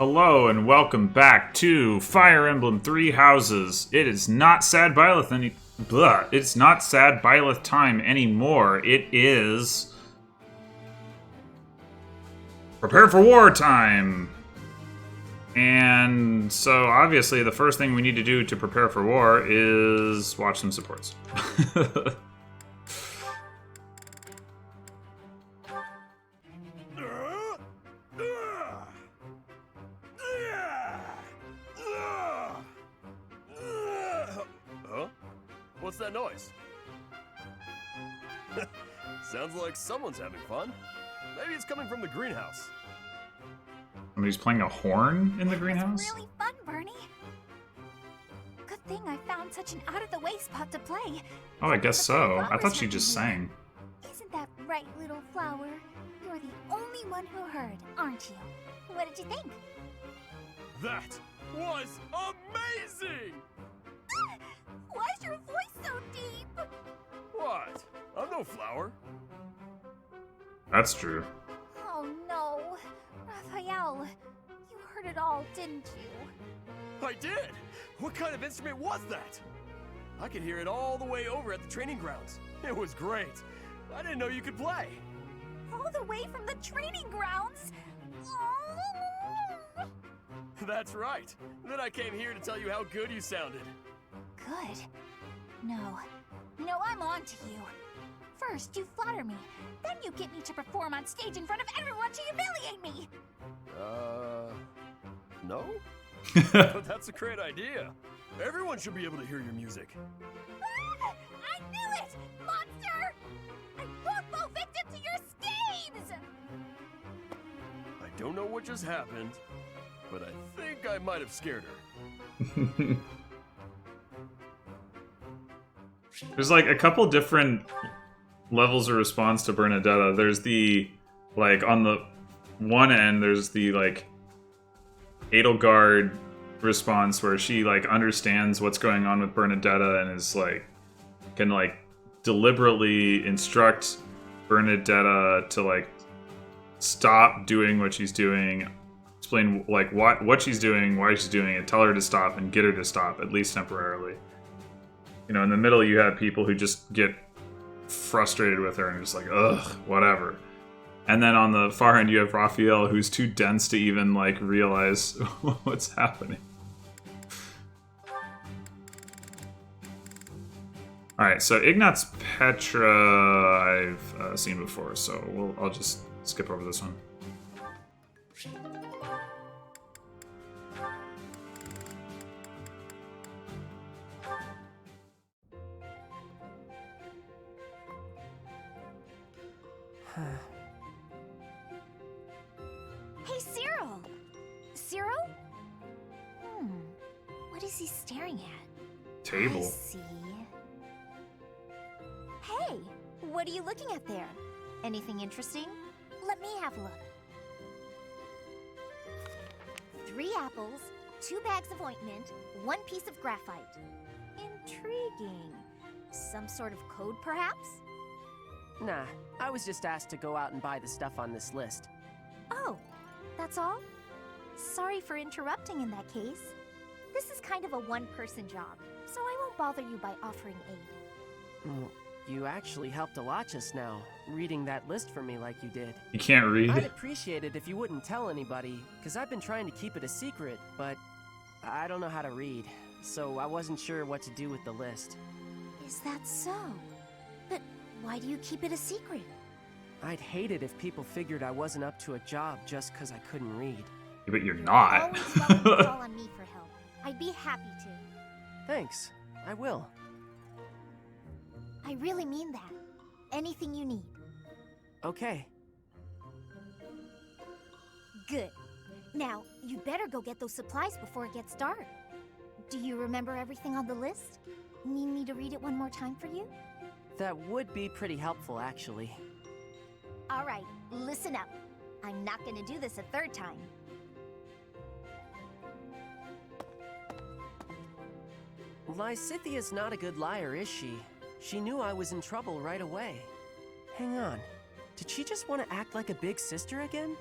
Hello and welcome back to Fire Emblem Three Houses. It is not Sad Byleth it's not Sad Byleth time anymore. It is Prepare for War time. And so obviously the first thing we need to do to prepare for war is watch some supports. What's that noise? Sounds like someone's having fun. Maybe it's coming from the greenhouse. Somebody's playing a horn in the greenhouse? It's really fun, Bernie. Good thing I found such an out-of-the-way spot to play. Oh, I guess so. I thought she just sang. Isn't that right, little flower? You're the only one who heard, aren't you? What did you think? That was amazing! Why is your voice so deep? What? I'm no flower. That's true. Oh no, Raphael, you heard it all, didn't you? I did! What kind of instrument was that? I could hear it all the way over at the training grounds. It was great. I didn't know you could play. All the way from the training grounds? Oh. That's right. Then I came here to tell you how good you sounded. Good. No, I'm on to you. First, you flatter me. Then you get me to perform on stage in front of everyone to humiliate me. No? But that's a great idea. Everyone should be able to hear your music. Ah, I knew it! Monster! I won't fall victim to your schemes! I don't know what just happened, but I think I might have scared her. There's like a couple different levels of response to Bernadetta. There's the, like, on the one end, there's the, like, Edelgard response where she, like, understands what's going on with Bernadetta and is, like, can, like, deliberately instruct Bernadetta to, like, stop doing what she's doing, explain, like, what she's doing, why she's doing it, tell her to stop, and get her to stop, at least temporarily. You know, in the middle you have people who just get frustrated with her and just like, ugh, whatever. And then on the far end you have Raphael, who's too dense to even, like, realize what's happening. Alright, so Ignatz Petra I've seen before, so I'll just skip over this one. Hey, Cyril! Cyril? What is he staring at? Table. I see. Hey, what are you looking at there? Anything interesting? Let me have a look. 3 apples, 2 bags of ointment, 1 piece of graphite. Intriguing. Some sort of code, perhaps? Nah, I was just asked to go out and buy the stuff on this list. Oh, that's all? Sorry for interrupting in that case. This is kind of a one-person job, so I won't bother you by offering aid. You actually helped a lot just now, reading that list for me like you did. You can't read? I'd appreciate it if you wouldn't tell anybody, because I've been trying to keep it a secret, but I don't know how to read, so I wasn't sure what to do with the list. Is that so? But why do you keep it a secret? I'd hate it if people figured I wasn't up to a job just because I couldn't read. Yeah, but you're not. Always welcome to call on me for help. I'd be happy to. Thanks, I will. I really mean that. Anything you need. Okay. Good. Now, you'd better go get those supplies before it gets dark. Do you remember everything on the list? Need me to read it one more time for you? That would be pretty helpful, actually. All right, listen up. I'm not gonna do this a third time. Lysithia's not a good liar, is she? She knew I was in trouble right away. Hang on. Did she just want to act like a big sister again?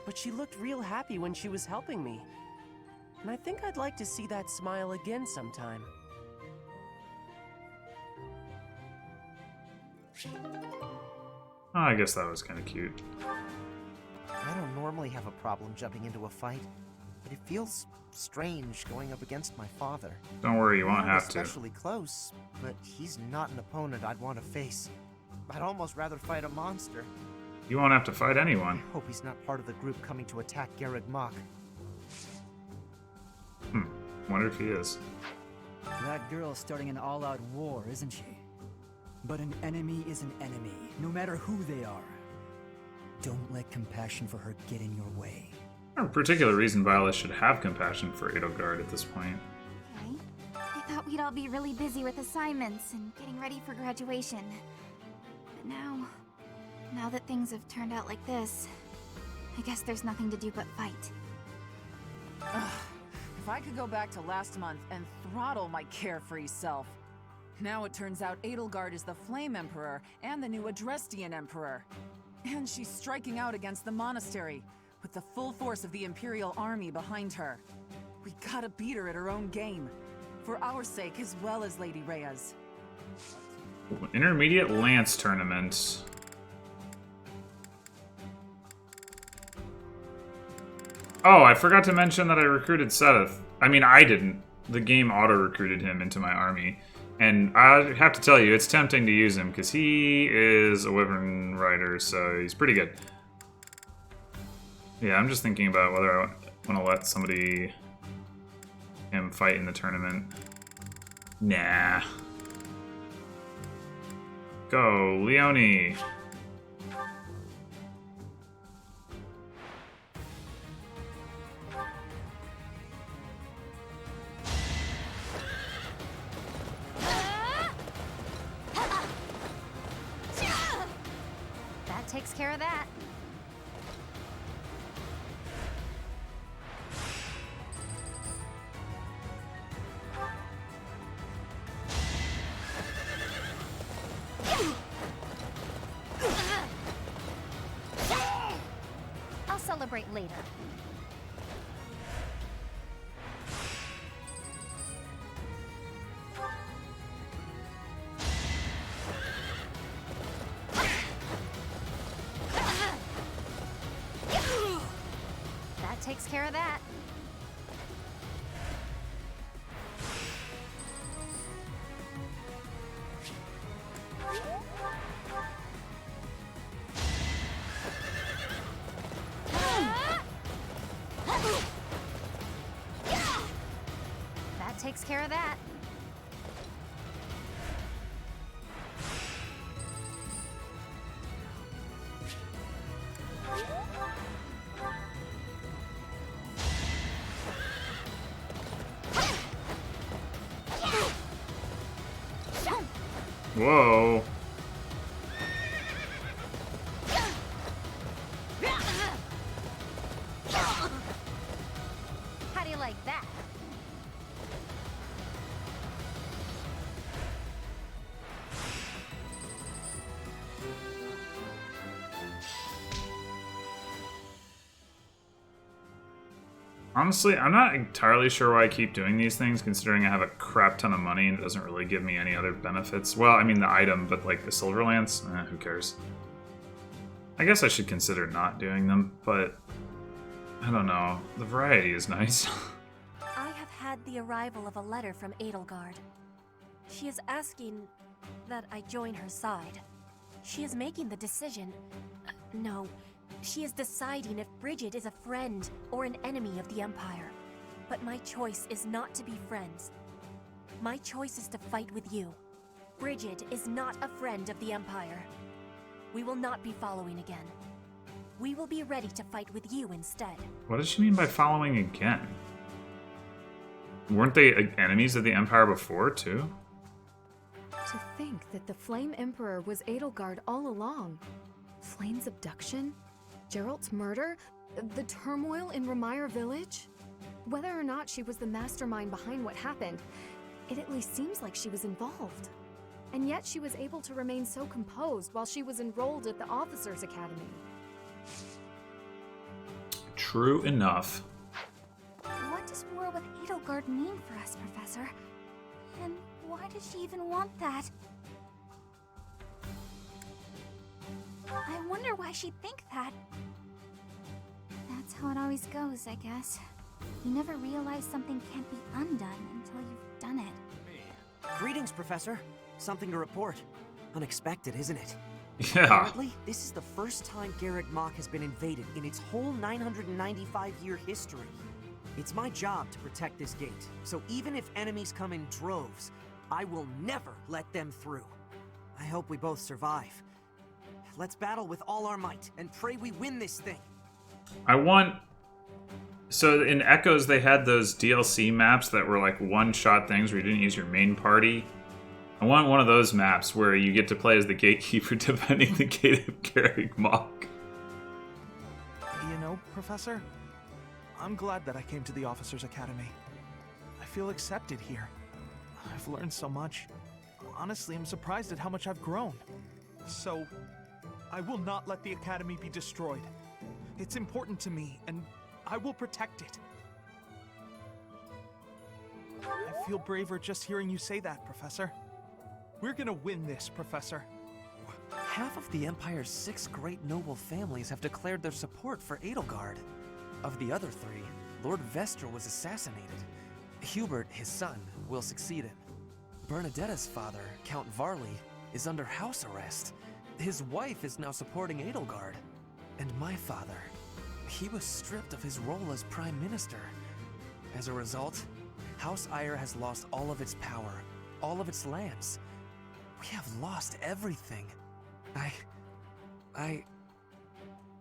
but she looked real happy when she was helping me. And I think I'd like to see that smile again sometime. Oh, I guess that was kind of cute. I don't normally have a problem jumping into a fight, but it feels strange going up against my father. Don't worry, you won't We're not have to. especially close, but he's not an opponent I'd want to face. I'd almost rather fight a monster. You won't have to fight anyone. I hope he's not part of the group coming to attack Garreg Mach. Wonder if he is. That girl's starting an all-out war, isn't she? But an enemy is an enemy, no matter who they are. Don't let compassion for her get in your way. No particular reason Violet should have compassion for Edelgard at this point. Okay. I thought we'd all be really busy with assignments and getting ready for graduation. But now that things have turned out like this, I guess there's nothing to do but fight. If I could go back to last month and throttle my carefree self. Now it turns out Edelgard is the Flame Emperor and the new Adrestian Emperor. And she's striking out against the monastery, with the full force of the Imperial Army behind her. We gotta beat her at her own game, for our sake as well as Lady Rhea's. Intermediate Lance Tournament. Oh, I forgot to mention that I recruited Seth. I mean, I didn't. The game auto-recruited him into my army. And I have to tell you, it's tempting to use him, because he is a Wyvern Rider, so he's pretty good. Yeah, I'm just thinking about whether I want to let him fight in the tournament. Nah. Go, Leone. That takes care of that. I'll celebrate later. That takes care of that. That takes care of that. Whoa. How do you like that? Honestly, I'm not entirely sure why I keep doing these things, considering I have a crap ton of money and it doesn't really give me any other benefits. Well, I mean the item, but like the Silver Lance, who cares? I guess I should consider not doing them, but I don't know. The variety is nice. I have had the arrival of a letter from Edelgard. She is asking that I join her side. She is making the decision. No, she is deciding if Bridget is a friend or an enemy of the Empire. But my choice is not to be friends. My choice is to fight with you. Bridget is not a friend of the Empire. We will not be following again. We will be ready to fight with you instead. What does she mean by following again? Weren't they enemies of the Empire before, too? To think that the Flame Emperor was Edelgard all along. Flame's abduction? Geralt's murder? The turmoil in Remire Village? Whether or not she was the mastermind behind what happened, it at least seems like she was involved. And yet she was able to remain so composed while she was enrolled at the Officers' Academy. True enough. What does war with Edelgard mean for us, Professor? And why does she even want that? I wonder why she'd think that. That's how it always goes, I guess. You never realize something can't be undone until you've done it. Greetings, Professor. Something to report. Unexpected, isn't it? Yeah. Apparently, this is the first time Garreg Mach has been invaded in its whole 995-year history. It's my job to protect this gate, so even if enemies come in droves, I will never let them through. I hope we both survive. Let's battle with all our might, and pray we win this thing. I want... So in Echoes, they had those DLC maps that were like one-shot things where you didn't use your main party. I want one of those maps where you get to play as the gatekeeper defending the gate of Garreg Mach. You know, Professor, I'm glad that I came to the Officers Academy. I feel accepted here. I've learned so much. Honestly, I'm surprised at how much I've grown. So, I will not let the Academy be destroyed. It's important to me, and I will protect it. I feel braver just hearing you say that, Professor. We're gonna win this, Professor. Half of the Empire's 6 great noble families have declared their support for Edelgard. Of the other 3, Lord Vestra was assassinated. Hubert, his son, will succeed him. Bernadetta's father, Count Varley, is under house arrest. His wife is now supporting Edelgard. And my father, he was stripped of his role as Prime Minister. As a result, House Eyre has lost all of its power, all of its lands. We have lost everything.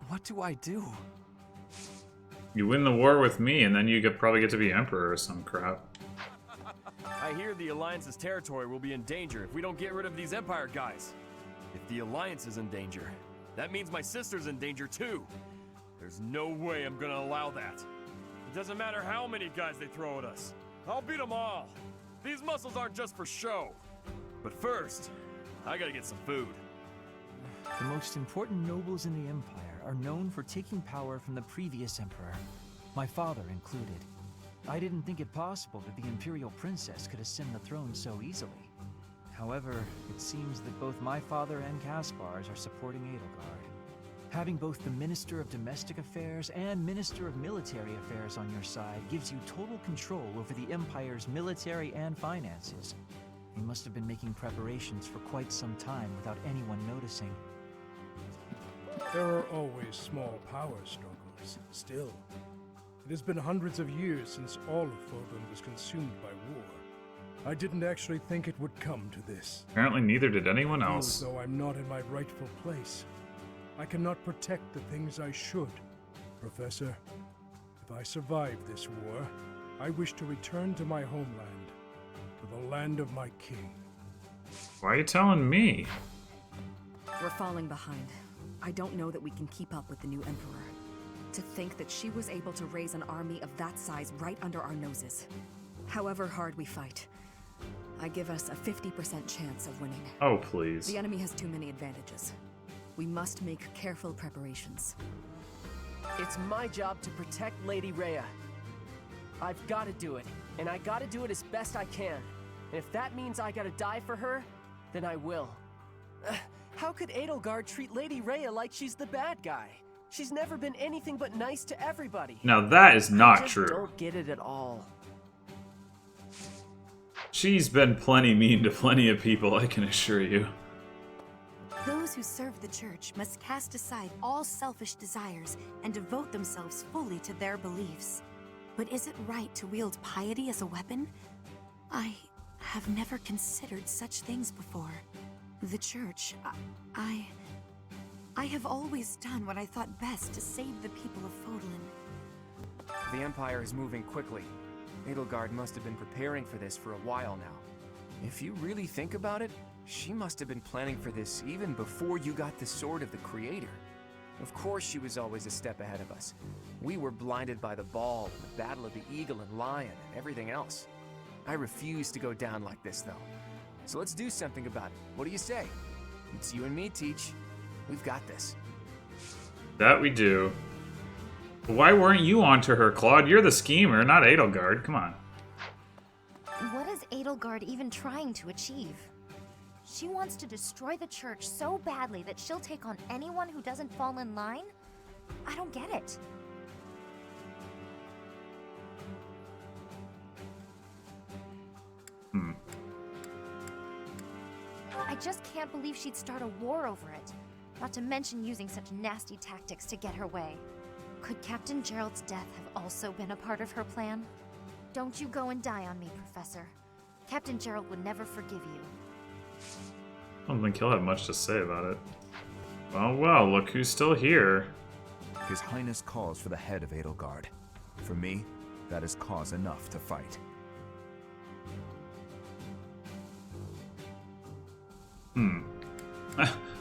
What do I do? You win the war with me, and then you probably get to be Emperor or some crap. I hear the Alliance's territory will be in danger if we don't get rid of these Empire guys. If the Alliance is in danger, that means my sister's in danger too. There's no way I'm gonna allow that. It doesn't matter how many guys they throw at us. I'll beat them all. These muscles aren't just for show. But first, I gotta get some food. The most important nobles in the Empire are known for taking power from the previous Emperor, my father included. I didn't think it possible that the Imperial Princess could ascend the throne so easily. However, it seems that both my father and Caspar's are supporting Edelgard. Having both the Minister of Domestic Affairs and Minister of Military Affairs on your side gives you total control over the Empire's military and finances. You must have been making preparations for quite some time without anyone noticing. There are always small power struggles, still. It has been hundreds of years since all of Fodlan was consumed by war. I didn't actually think it would come to this. Apparently neither did anyone I feel else. as though I'm not in my rightful place. I cannot protect the things I should. Professor, if I survive this war, I wish to return to my homeland, to the land of my king. Why are you telling me? We're falling behind. I don't know that we can keep up with the new Emperor. To think that she was able to raise an army of that size right under our noses. However hard we fight, I give us a 50% chance of winning. Oh, please. The enemy has too many advantages. We must make careful preparations. It's my job to protect Lady Rhea. I've got to do it, and I got to do it as best I can. And if that means I got to die for her, then I will. How could Edelgard treat Lady Rhea like she's the bad guy? She's never been anything but nice to everybody. Now that is not I just true. Don't get it at all. She's been plenty mean to plenty of people, I can assure you. Those who serve the Church must cast aside all selfish desires and devote themselves fully to their beliefs. But is it right to wield piety as a weapon? I have never considered such things before. The Church, I have always done what I thought best to save the people of Fodlan. The Empire is moving quickly. Edelgard must have been preparing for this for a while now. If you really think about it, she must have been planning for this even before you got the Sword of the Creator. Of course she was always a step ahead of us. We were blinded by the ball, the Battle of the Eagle and Lion, and everything else. I refuse to go down like this, though. So let's do something about it. What do you say? It's you and me, Teach. We've got this. That we do. Why weren't you onto her, Claude? You're the schemer, not Edelgard. Come on. What is Edelgard even trying to achieve? She wants to destroy the church so badly that she'll take on anyone who doesn't fall in line? I don't get it. I just can't believe she'd start a war over it. Not to mention using such nasty tactics to get her way. Could Captain Gerald's death have also been a part of her plan? Don't you go and die on me, Professor. Captain Gerald would never forgive you. I don't think he'll have much to say about it. Well, look who's still here. His Highness calls for the head of Edelgard. For me, that is cause enough to fight.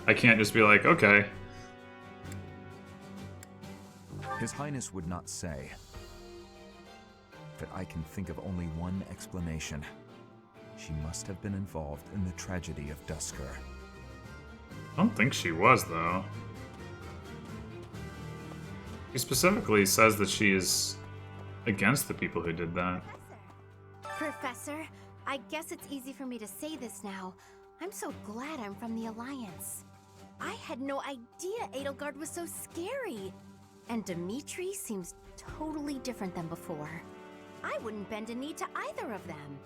I can't just be like, okay. His Highness would not say. But I can think of only one explanation. She must have been involved in the tragedy of Dusker. I don't think she was, though. He specifically says that she is against the people who did that. Professor, I guess it's easy for me to say this now. I'm so glad I'm from the Alliance. I had no idea Edelgard was so scary. And Dimitri seems totally different than before. I wouldn't bend a knee to either of them.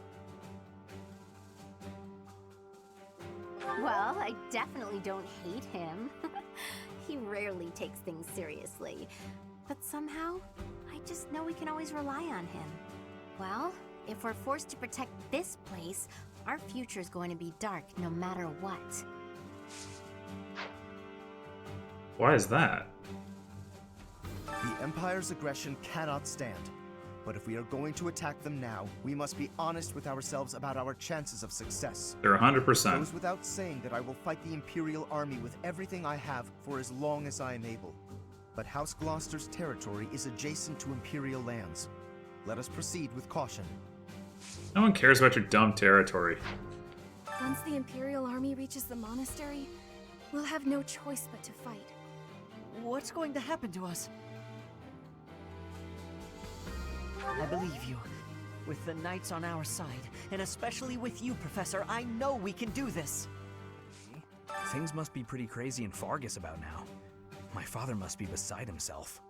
Well, I definitely don't hate him. He rarely takes things seriously. But somehow, I just know we can always rely on him. Well, if we're forced to protect this place, our future's going to be dark no matter what. Why is that? The Empire's aggression cannot stand. But if we are going to attack them now, we must be honest with ourselves about our chances of success. They're 100%. It goes without saying that I will fight the Imperial Army with everything I have for as long as I am able. But House Gloucester's territory is adjacent to Imperial lands. Let us proceed with caution. No one cares about your dumb territory. Once the Imperial Army reaches the monastery, we'll have no choice but to fight. What's going to happen to us? I believe you. With the Knights on our side, and especially with you, Professor, I know we can do this. Things must be pretty crazy in Fargus about now. My father must be beside himself.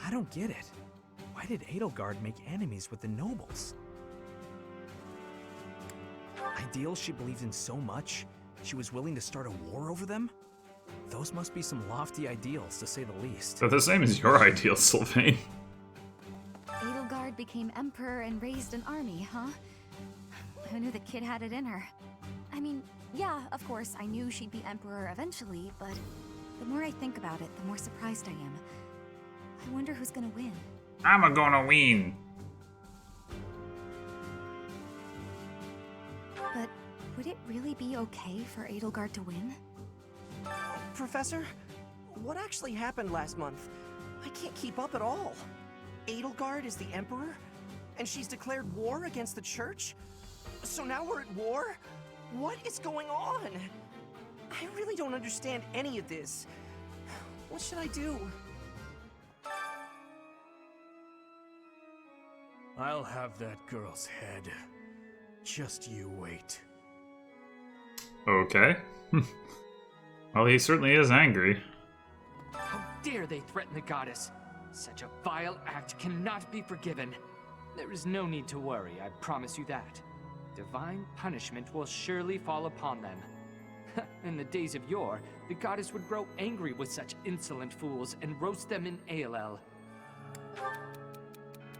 I don't get it. Why did Edelgard make enemies with the nobles? Ideals she believed in so much, she was willing to start a war over them? Those must be some lofty ideals, to say the least. They're the same as your ideals, Sylvain. Edelgard became emperor and raised an army, huh? Who knew the kid had it in her? I mean, yeah, of course, I knew she'd be emperor eventually, but the more I think about it, the more surprised I am. I wonder who's gonna win. I'm gonna win. But would it really be okay for Edelgard to win? Professor, what actually happened last month? I can't keep up at all. Edelgard is the Emperor? And she's declared war against the Church? So now we're at war? What is going on? I really don't understand any of this. What should I do? I'll have that girl's head. Just you wait. Okay. Well, he certainly is angry. How dare they threaten the goddess? Such a vile act cannot be forgiven. There is no need to worry, I promise you that. Divine punishment will surely fall upon them. In the days of yore, the goddess would grow angry with such insolent fools and roast them in ALL.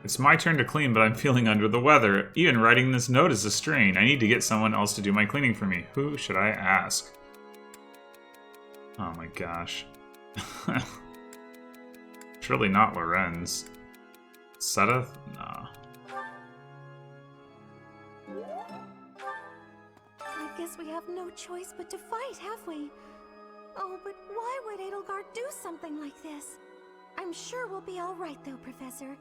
It's my turn to clean, but I'm feeling under the weather. Even writing this note is a strain. I need to get someone else to do my cleaning for me. Who should I ask? Oh my gosh. Surely not Lorenz. Seth? Nah. I guess we have no choice but to fight, have we? Oh, but why would Edelgard do something like this? I'm sure we'll be all right, though, Professor.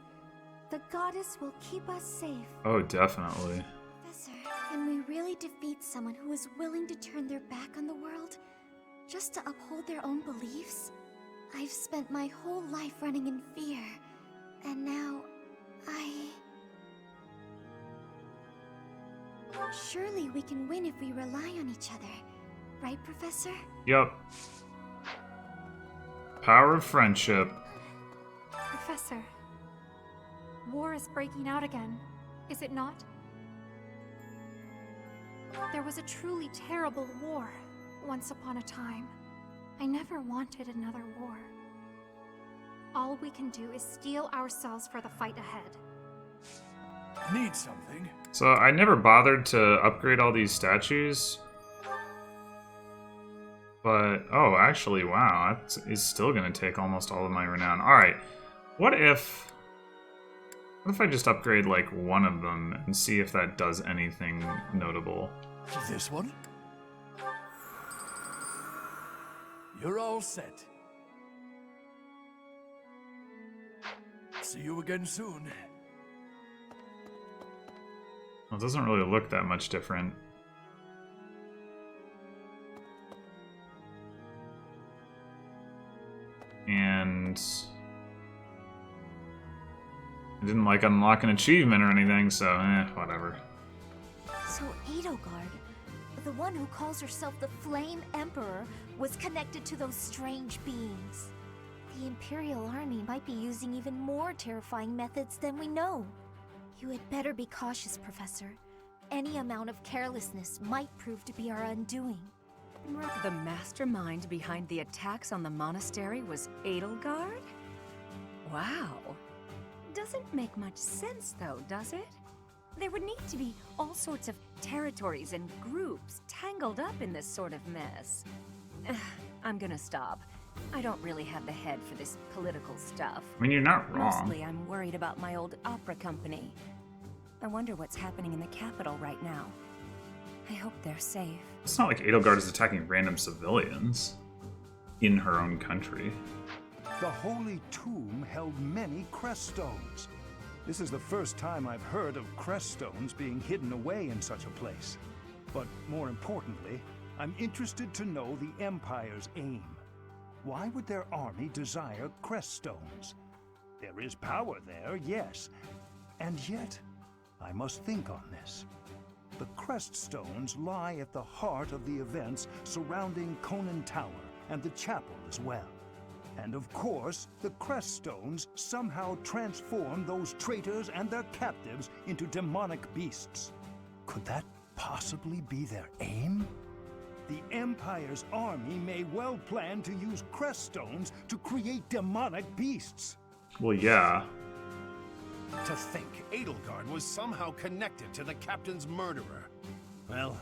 The goddess will keep us safe. Oh, definitely. Professor, can we really defeat someone who is willing to turn their back on the world just to uphold their own beliefs? I've spent my whole life running in fear, And now, Surely we can win if we rely on each other. Right, Professor? Yup. Power of friendship. Professor, war is breaking out again, is it not? There was a truly terrible war once upon a time. I never wanted another war. All we can do is steel ourselves for the fight ahead. Need something? So I never bothered to upgrade all these statues. But, oh, actually, wow, that is still going to take almost all of my renown. Alright, what if I just upgrade, like, one of them and see if that does anything notable? This one? You're all set. See you again soon. Well, it doesn't really look that much different. And I didn't like unlock an achievement or anything, so whatever. So Edelgard, the one who calls herself the Flame Emperor, was connected to those strange beings. The Imperial Army might be using even more terrifying methods than we know. You had better be cautious, Professor. Any amount of carelessness might prove to be our undoing. The mastermind behind the attacks on the monastery was Edelgard? Wow. Doesn't make much sense, though, does it? There would need to be all sorts of territories and groups tangled up in this sort of mess. I'm gonna stop. I don't really have the head for this political stuff. I mean, you're not wrong. Mostly, I'm worried about my old opera company. I wonder what's happening in the capital right now. I hope they're safe. It's not like Edelgard is attacking random civilians in her own country. The Holy Tomb held many crest stones. This is the first time I've heard of crest stones being hidden away in such a place. But more importantly, I'm interested to know the Empire's aim. Why would their army desire crest stones? There is power there, yes. And yet, I must think on this. The crest stones lie at the heart of the events surrounding Conan Tower and the chapel as well. And of course, the crest stones somehow transform those traitors and their captives into demonic beasts. Could that possibly be their aim? The Empire's army may well plan to use crest stones to create demonic beasts. Well, yeah. To think Edelgard was somehow connected to the captain's murderer. Well,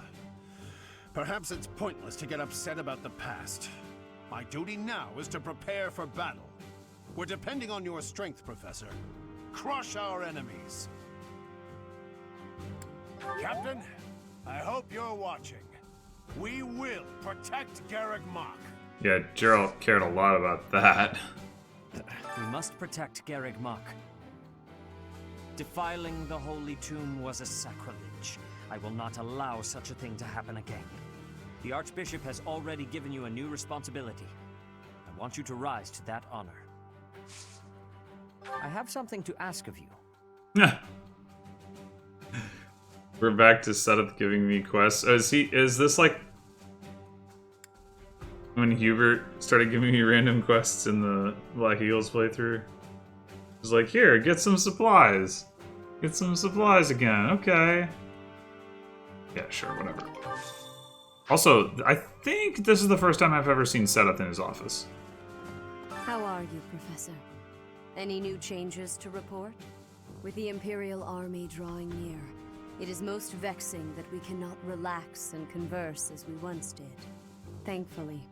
perhaps it's pointless to get upset about the past. My duty now is to prepare for battle. We're depending on your strength, Professor. Crush our enemies. Captain, I hope you're watching. We will protect Garreg Mach. Yeah, Geralt cared a lot about that. We must protect Garreg Mach. Defiling the Holy Tomb was a sacrilege. I will not allow such a thing to happen again. The Archbishop has already given you a new responsibility. I want you to rise to that honor. I have something to ask of you. We're back to Seth giving me quests. Is this like when Hubert started giving me random quests in the Black Eagles playthrough? He's like, here, get some supplies. Get some supplies again. Okay. Yeah, sure, whatever. Also, I think this is the first time I've ever seen Seth in his office. How are you, Professor? Any new changes to report? With the Imperial Army drawing near, it is most vexing that we cannot relax and converse as we once did. Thankfully,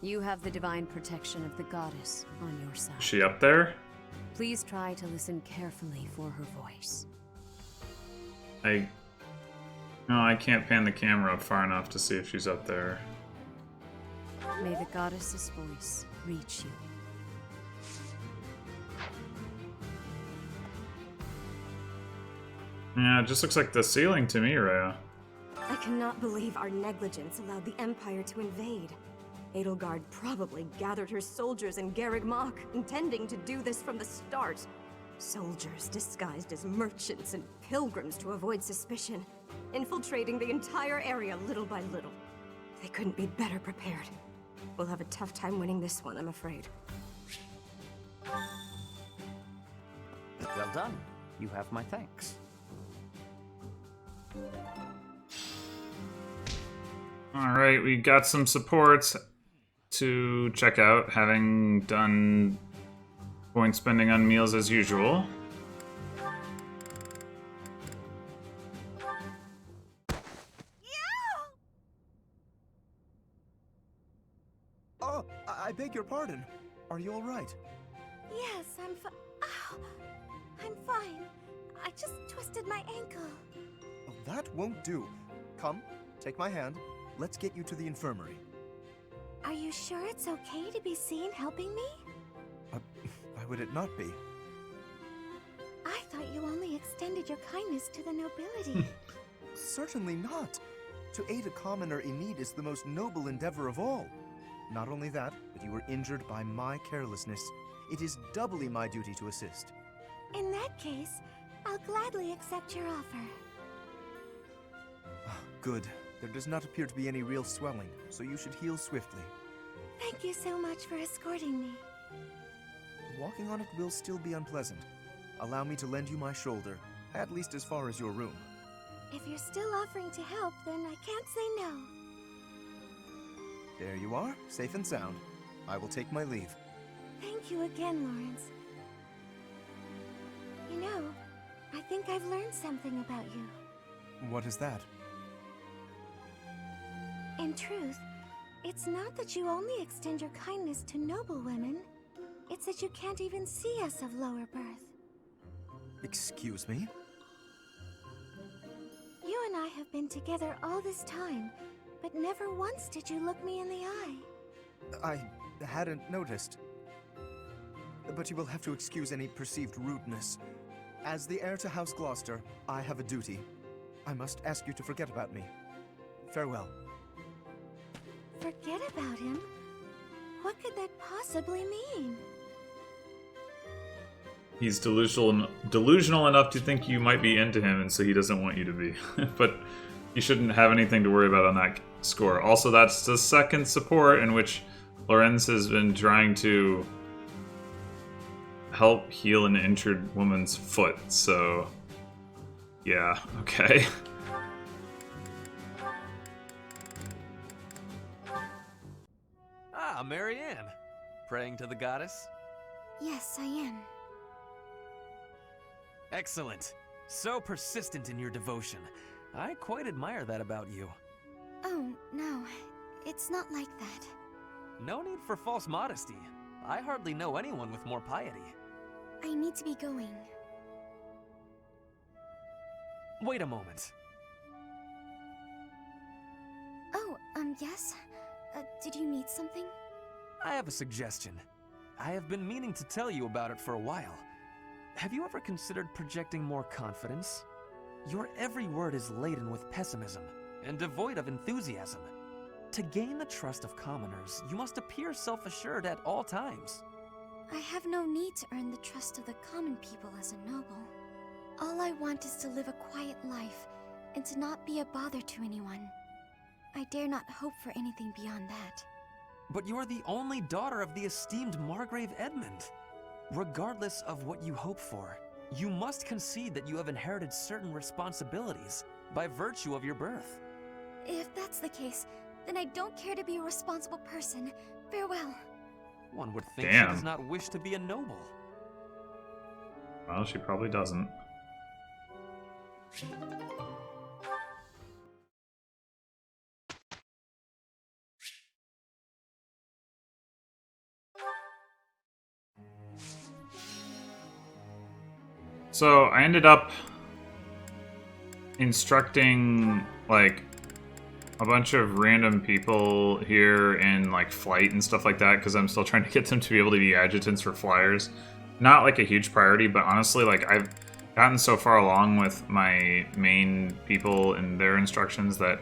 you have the divine protection of the goddess on your side. Is she up there? Please try to listen carefully for her voice. No, I can't pan the camera up far enough to see if she's up there. May the goddess's voice reach you. Yeah, it just looks like the ceiling to me, Rhea. I cannot believe our negligence allowed the Empire to invade. Edelgard probably gathered her soldiers in Garreg Mach, intending to do this from the start. Soldiers disguised as merchants and pilgrims to avoid suspicion, infiltrating the entire area little by little. They couldn't be better prepared. We'll have a tough time winning this one, I'm afraid. Well done. You have my thanks. Alright, we got some supports to check out, having done point spending on meals as usual. Oh, I beg your pardon. Are you all right? Yes, I'm fine. Oh, I'm fine. I just twisted my ankle. Oh, that won't do. Come, take my hand. Let's get you to the infirmary. Are you sure it's okay to be seen helping me? Why would it not be? I thought you only extended your kindness to the nobility. Certainly not. To aid a commoner in need is the most noble endeavor of all. Not only that, but you were injured by my carelessness. It is doubly my duty to assist. In that case, I'll gladly accept your offer. Good. There does not appear to be any real swelling, so you should heal swiftly. Thank you so much for escorting me. Walking on it will still be unpleasant. Allow me to lend you my shoulder, at least as far as your room. If you're still offering to help, then I can't say no. There you are, safe and sound. I will take my leave. Thank you again, Lawrence. You know, I think I've learned something about you. What is that? In truth, it's not that you only extend your kindness to noble women. It's that you can't even see us of lower birth. Excuse me? You and I have been together all this time, but never once did you look me in the eye. I hadn't noticed. But you will have to excuse any perceived rudeness. As the heir to House Gloucester, I have a duty. I must ask you to forget about me. Farewell. Forget about him? What could that possibly mean? He's delusional enough to think you might be into him, and so he doesn't want you to be. But you shouldn't have anything to worry about on that score. Also, that's the second support in which Lorenz has been trying to help heal an injured woman's foot, so yeah, okay. Ah, Marianne. Praying to the goddess? Yes, I am. Excellent. So persistent in your devotion. I quite admire that about you. Oh, no. It's not like that. No need for false modesty. I hardly know anyone with more piety. I need to be going. Wait a moment. Oh, yes? Did you need something? I have a suggestion. I have been meaning to tell you about it for a while. Have you ever considered projecting more confidence? Your every word is laden with pessimism and devoid of enthusiasm. To gain the trust of commoners, you must appear self-assured at all times. I have no need to earn the trust of the common people as a noble. All I want is to live a quiet life and to not be a bother to anyone. I dare not hope for anything beyond that. But you are the only daughter of the esteemed Margrave Edmund. Regardless of what you hope for, you must concede that you have inherited certain responsibilities by virtue of your birth. If that's the case, then I don't care to be a responsible person. Farewell. One would think Damn. she does not wish to be a noble. Well, she probably doesn't. So I ended up instructing like a bunch of random people here in like flight and stuff like that because I'm still trying to get them to be able to be adjutants for flyers. Not like a huge priority, but honestly, like I've gotten so far along with my main people and their instructions that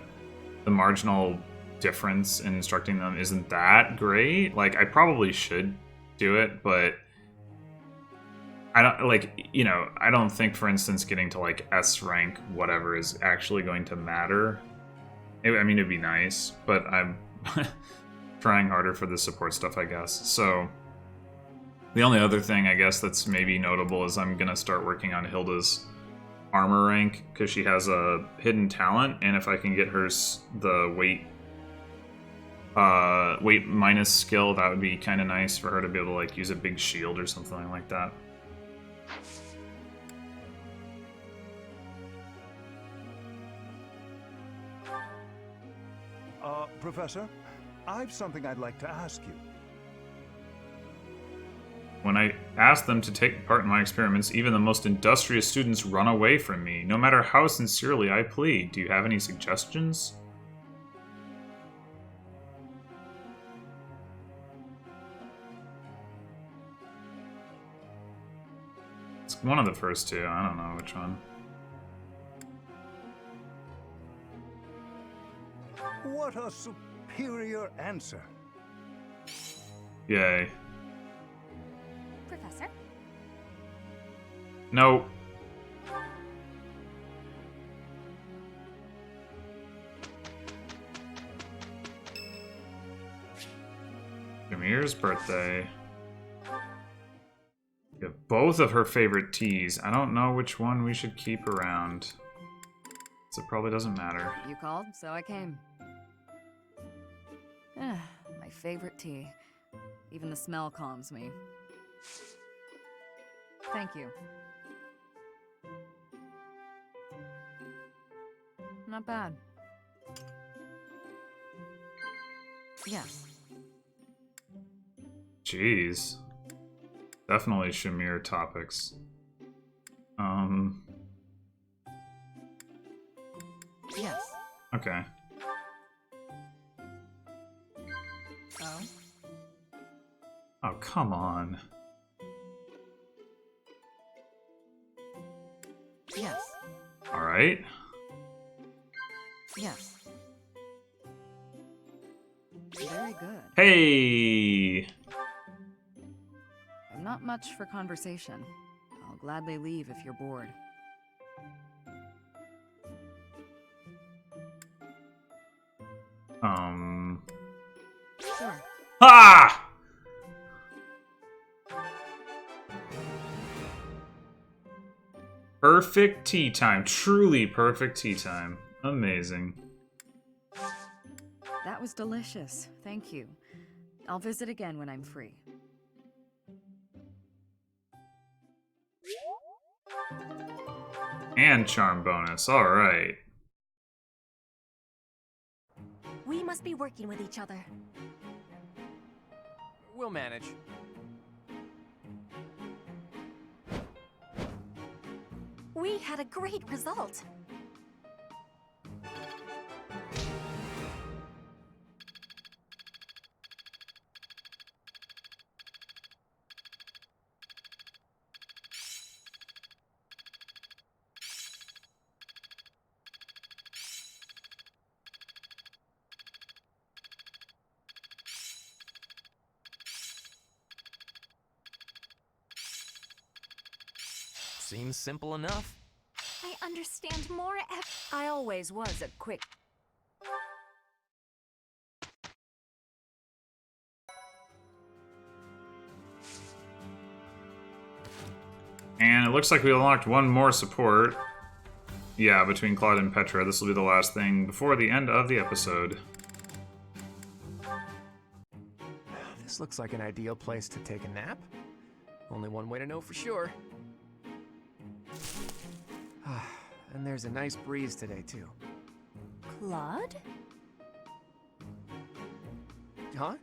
the marginal difference in instructing them isn't that great. Like I probably should do it, but I don't like, you know, I don't think, for instance, getting to like S rank, whatever, is actually going to matter. I mean, it'd be nice, but I'm trying harder for the support stuff, I guess. So the only other thing, I guess, that's maybe notable is I'm gonna start working on Hilda's armor rank because she has a hidden talent, and if I can get her the weight minus skill, that would be kind of nice for her to be able to like use a big shield or something like that. Professor, I've something I'd like to ask you. When I ask them to take part in my experiments, even the most industrious students run away from me, no matter how sincerely I plead. Do you have any suggestions? It's one of the first two. I don't know which one. What a superior answer. Yay. Professor? No. Jameer's birthday. We have both of her favorite teas. I don't know which one we should keep around. So it probably doesn't matter. You called, so I came. My favorite tea. Even the smell calms me. Thank you. Not bad. Yes. Jeez. Definitely Jameer topics. Yes. Okay. Oh? Oh, come on. Yes. Alright. Yes. Very good. Hey! I'm not much for conversation. I'll gladly leave if you're bored. Sure. Ah! Perfect tea time. Truly perfect tea time. Amazing. That was delicious. Thank you. I'll visit again when I'm free. And charm bonus. Alright. We must be working with each other. We'll manage. We had a great result. Seems simple enough. I understand more I always was a quick... And it looks like we unlocked one more support. Yeah, between Claude and Petra. This will be the last thing before the end of the episode. This looks like an ideal place to take a nap. Only one way to know for sure. And there's a nice breeze today, too. Claude? Huh?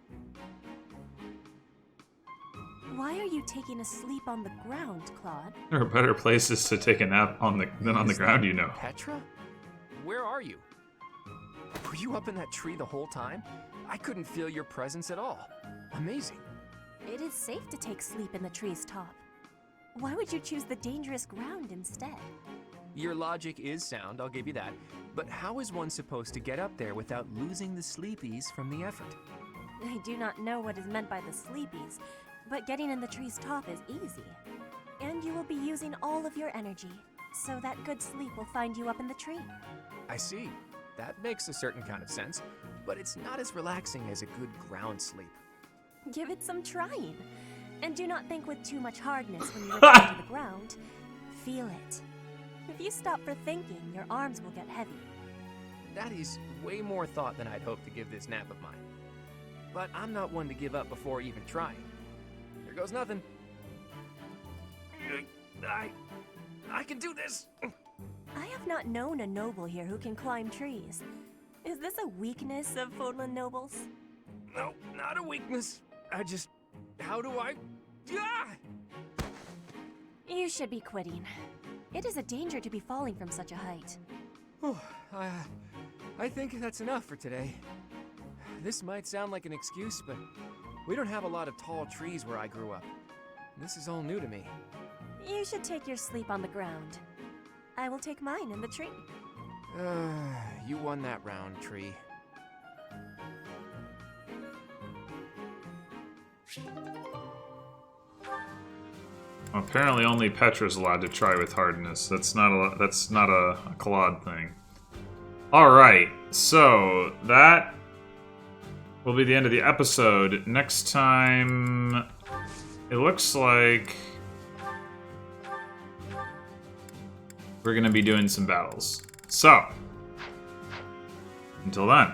Why are you taking a sleep on the ground, Claude? There are better places to take a nap than on the ground, you know. Petra? Where are you? Were you up in that tree the whole time? I couldn't feel your presence at all. Amazing. It is safe to take sleep in the tree's top. Why would you choose the dangerous ground instead? Your logic is sound, I'll give you that. But how is one supposed to get up there without losing the sleepies from the effort? I do not know what is meant by the sleepies, but getting in the tree's top is easy. And you will be using all of your energy, so that good sleep will find you up in the tree. I see. That makes a certain kind of sense, but it's not as relaxing as a good ground sleep. Give it some trying. And do not think with too much hardness when you return to the ground. Feel it. If you stop for thinking, your arms will get heavy. That is way more thought than I'd hoped to give this nap of mine. But I'm not one to give up before even trying. Here goes nothing. I can do this! I have not known a noble here who can climb trees. Is this a weakness of Fodlan nobles? No, not a weakness. How do I... Ah! You should be quitting. It is a danger to be falling from such a height. I think that's enough for today. This might sound like an excuse, but we don't have a lot of tall trees where I grew up. This is all new to me. You should take your sleep on the ground. I will take mine in the tree. You won that round, tree. Apparently, only Petra's allowed to try with hardness. That's not a Claude thing. All right, so that will be the end of the episode. Next time, it looks like we're gonna be doing some battles. So, until then.